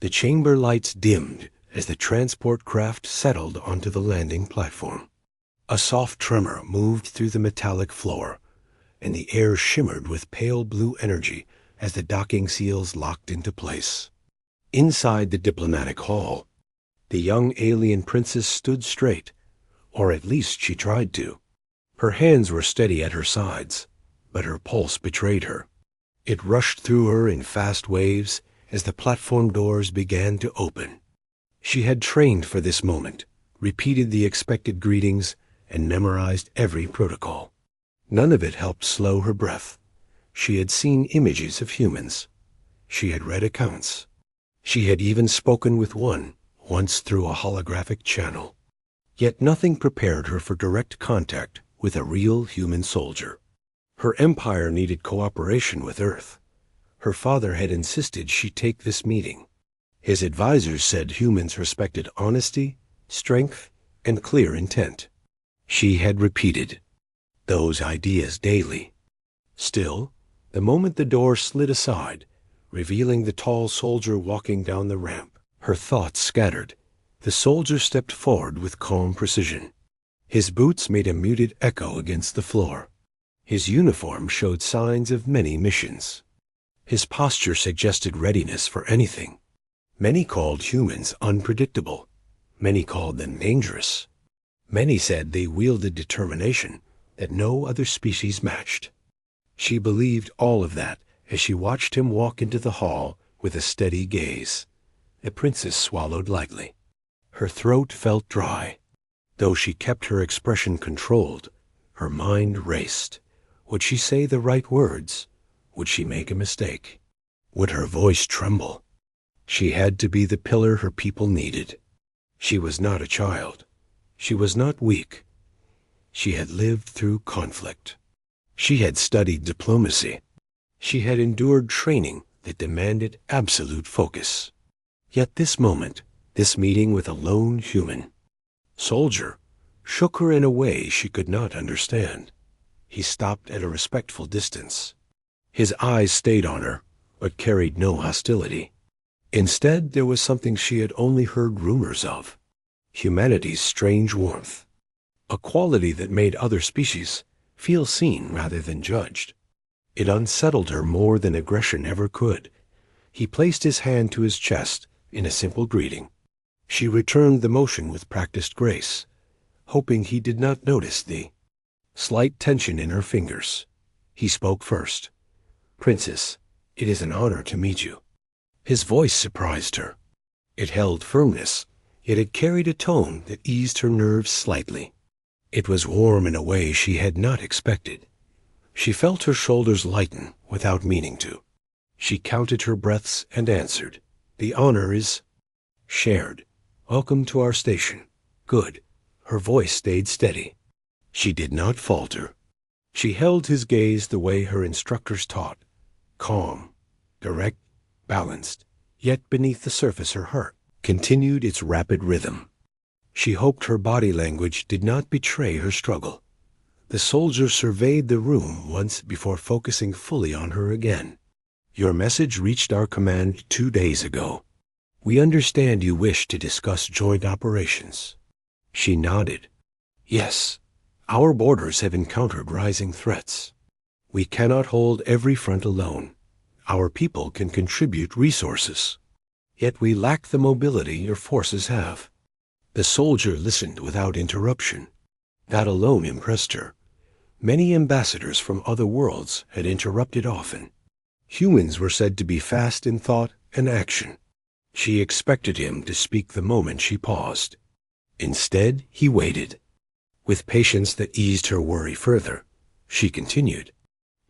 The chamber lights dimmed as the transport craft settled onto the landing platform. A soft tremor moved through the metallic floor, and the air shimmered with pale blue energy as the docking seals locked into place. Inside the diplomatic hall, the young alien princess stood straight, or at least she tried to. Her hands were steady at her sides, but her pulse betrayed her. It rushed through her in fast waves as the platform doors began to open. She had trained for this moment, repeated the expected greetings, and memorized every protocol. None of it helped slow her breath. She had seen images of humans. She had read accounts. She had even spoken with one, once through a holographic channel. Yet nothing prepared her for direct contact with a real human soldier. Her empire needed cooperation with Earth. Her father had insisted she take this meeting. His advisors said humans respected honesty, strength, and clear intent. She had repeated those ideas daily. Still, the moment the door slid aside, revealing the tall soldier walking down the ramp, her thoughts scattered. The soldier stepped forward with calm precision. His boots made a muted echo against the floor. His uniform showed signs of many missions. His posture suggested readiness for anything. Many called humans unpredictable. Many called them dangerous. Many said they wielded determination that no other species matched. She believed all of that as she watched him walk into the hall with a steady gaze. The princess swallowed lightly. Her throat felt dry. Though she kept her expression controlled, her mind raced. Would she say the right words? Would she make a mistake? Would her voice tremble? She had to be the pillar her people needed. She was not a child. She was not weak. She had lived through conflict. She had studied diplomacy. She had endured training that demanded absolute focus. Yet this moment, this meeting with a lone human soldier, shook her in a way she could not understand. He stopped at a respectful distance. His eyes stayed on her, but carried no hostility. Instead, there was something she had only heard rumors of: humanity's strange warmth, a quality that made other species feel seen rather than judged. It unsettled her more than aggression ever could. He placed his hand to his chest in a simple greeting. She returned the motion with practiced grace, hoping he did not notice the slight tension in her fingers. He spoke first. "Princess, it is an honor to meet you." His voice surprised her. It held firmness, yet it carried a tone that eased her nerves slightly. It was warm in a way she had not expected. She felt her shoulders lighten without meaning to. She counted her breaths and answered, "The honor is shared. Welcome to our station." "Good." Her voice stayed steady. She did not falter. She held his gaze the way her instructors taught, calm, direct, balanced, yet beneath the surface her heart continued its rapid rhythm. She hoped her body language did not betray her struggle. The soldier surveyed the room once before focusing fully on her again. "Your message reached our command 2 days ago. We understand you wish to discuss joint operations." She nodded. "Yes, our borders have encountered rising threats. We cannot hold every front alone. Our people can contribute resources. Yet we lack the mobility your forces have." The soldier listened without interruption. That alone impressed her. Many ambassadors from other worlds had interrupted often. Humans were said to be fast in thought and action. She expected him to speak the moment she paused. Instead, he waited. With patience that eased her worry further, she continued,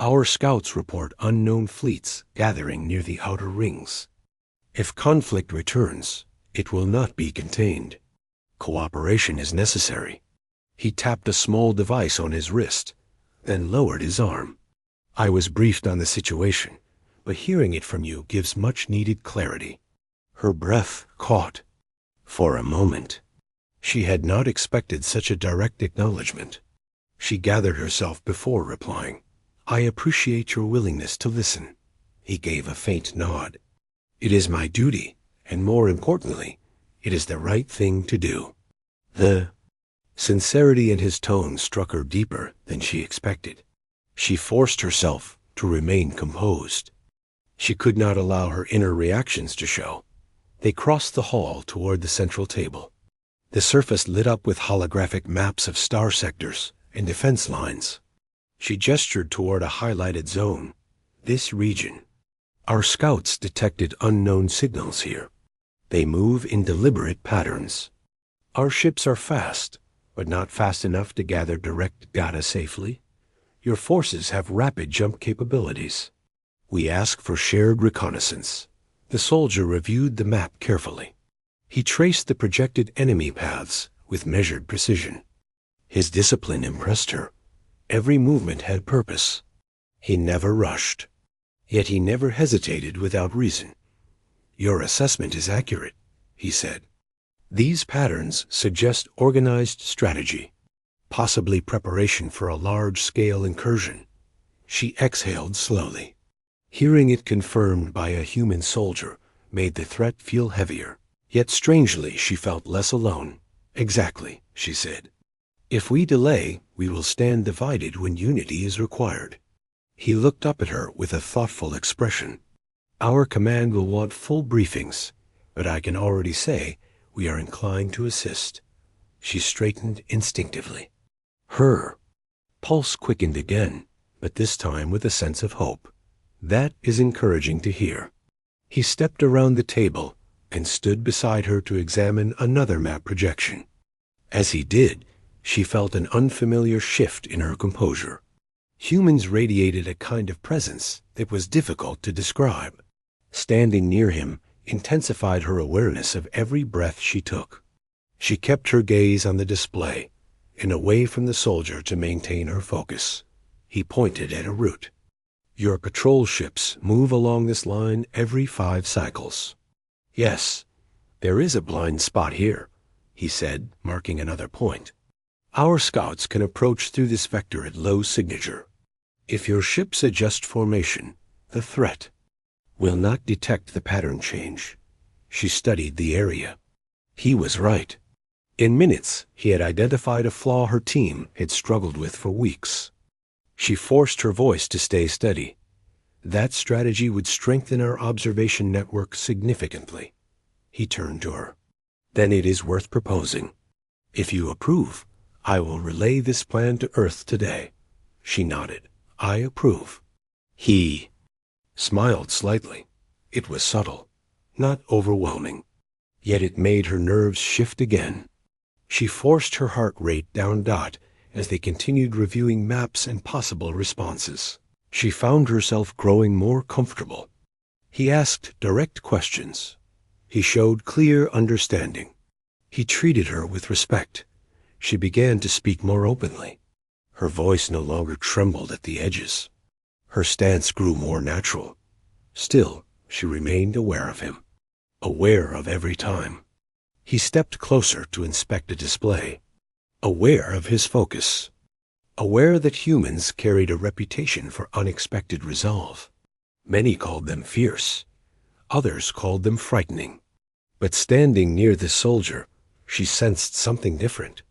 "Our scouts report unknown fleets gathering near the outer rings. If conflict returns, it will not be contained. Cooperation is necessary." He tapped a small device on his wrist, then lowered his arm. "I was briefed on the situation, but hearing it from you gives much-needed clarity." Her breath caught. For a moment, she had not expected such a direct acknowledgement. She gathered herself before replying. "I appreciate your willingness to listen." He gave a faint nod. "It is my duty, And more importantly, it is the right thing to do. The sincerity in his tone struck her deeper than she expected. She forced herself to remain composed. She could not allow her inner reactions to show. They crossed the hall toward the central table. The surface lit up with holographic maps of star sectors and defense lines. She gestured toward a highlighted zone. This region. Our scouts detected unknown signals here. They move in deliberate patterns. Our ships are fast, but not fast enough to gather direct data safely. Your forces have rapid jump capabilities. We ask for shared reconnaissance. The soldier reviewed the map carefully. He traced the projected enemy paths with measured precision. His discipline impressed her. Every movement had purpose. He never rushed. Yet he never hesitated without reason. Your assessment is accurate, he said. These patterns suggest organized strategy, possibly preparation for a large-scale incursion. She exhaled slowly. Hearing it confirmed by a human soldier made the threat feel heavier. Yet strangely, she felt less alone. Exactly, she said. If we delay, we will stand divided when unity is required. He looked up at her with a thoughtful expression. Our command will want full briefings, but I can already say we are inclined to assist. She straightened instinctively. Her pulse quickened again, but this time with a sense of hope. That is encouraging to hear. He stepped around the table and stood beside her to examine another map projection. As he did, she felt an unfamiliar shift in her composure. Humans radiated a kind of presence that was difficult to describe. Standing near him intensified her awareness of every breath she took. She kept her gaze on the display and away from the soldier to maintain her focus. He pointed at a route. Your patrol ships move along this line every 5 cycles. Yes, there is a blind spot here, he said, marking another point. Our scouts can approach through this vector at low signature. If your ships adjust formation, the threat will not detect the pattern change. She studied the area. He was right. In minutes, he had identified a flaw her team had struggled with for weeks. She forced her voice to stay steady. That strategy would strengthen our observation network significantly. He turned to her. Then it is worth proposing. If you approve, I will relay this plan to Earth today. She nodded. I approve. He smiled slightly. It was subtle, not overwhelming. Yet it made her nerves shift again. She forced her heart rate down as they continued reviewing maps and possible responses. She found herself growing more comfortable. He asked direct questions. He showed clear understanding. He treated her with respect. She began to speak more openly. Her voice no longer trembled at the edges. Her stance grew more natural. Still, she remained aware of him, aware of every time. He stepped closer to inspect a display, aware of his focus, aware that humans carried a reputation for unexpected resolve. Many called them fierce. Others called them frightening. But standing near the soldier, she sensed something different.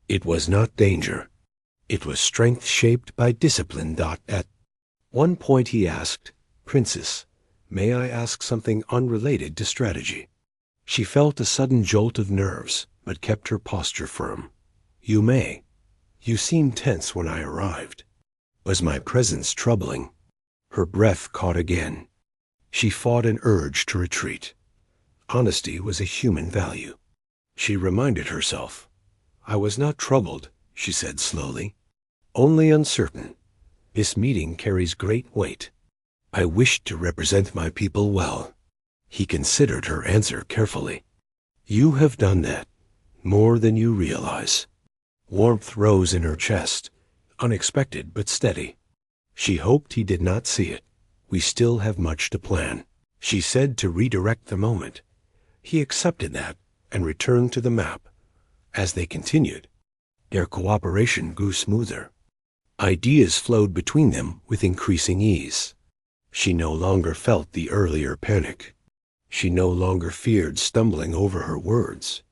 It was not danger. It was strength shaped by discipline. At one point he asked, Princess, may I ask something unrelated to strategy? She felt a sudden jolt of nerves, but kept her posture firm. You may. You seemed tense when I arrived. Was my presence troubling? Her breath caught again. She fought an urge to retreat. Honesty was a human value. She reminded herself. I was not troubled, she said slowly. Only uncertain. This meeting carries great weight. I wished to represent my people well. He considered her answer carefully. You have done that, more than you realize. Warmth rose in her chest, unexpected but steady. She hoped he did not see it. We still have much to plan, she said to redirect the moment. He accepted that and returned to the map. As they continued, their cooperation grew smoother. Ideas flowed between them with increasing ease. She no longer felt the earlier panic. She no longer feared stumbling over her words.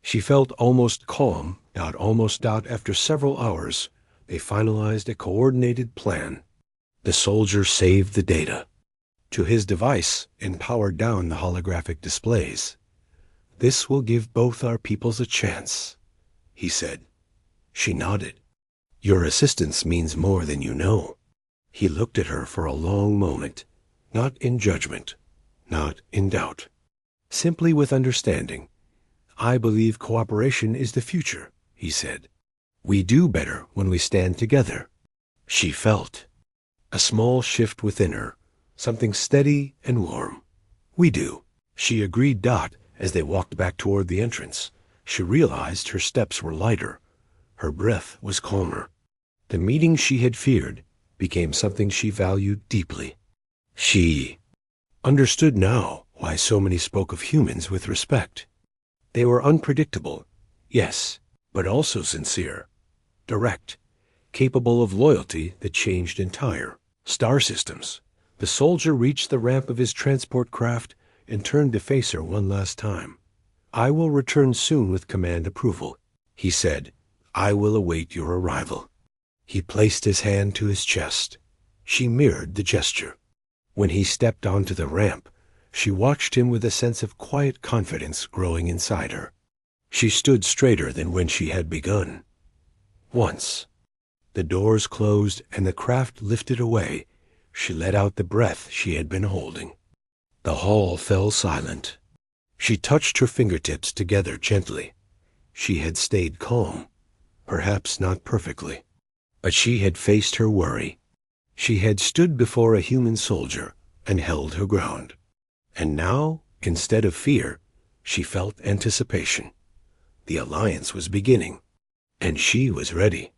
She felt almost calm. After several hours, they finalized a coordinated plan. The soldier saved the data to his device and powered down the holographic displays. "This will give both our peoples a chance," he said. She nodded. "Your assistance means more than you know." He looked at her for a long moment, not in judgment, not in doubt, simply with understanding. "I believe cooperation is the future," he said. "We do better when we stand together." She felt a small shift within her, something steady and warm. "We do," she agreed. As they walked back toward the entrance, she realized her steps were lighter. Her breath was calmer. The meeting she had feared became something she valued deeply. She understood now why so many spoke of humans with respect. They were unpredictable, yes, but also sincere, direct, capable of loyalty that changed entire star systems. The soldier reached the ramp of his transport craft and turned to face her one last time. "I will return soon with command approval," he said. "I will await your arrival." He placed his hand to his chest. She mirrored the gesture. When he stepped onto the ramp, she watched him with a sense of quiet confidence growing inside her. She stood straighter than when she had begun. Once the doors closed and the craft lifted away, she let out the breath she had been holding. The hall fell silent. She touched her fingertips together gently. She had stayed calm, perhaps not perfectly, but she had faced her worry. She had stood before a human soldier and held her ground. And now, instead of fear, she felt anticipation. The alliance was beginning, and she was ready.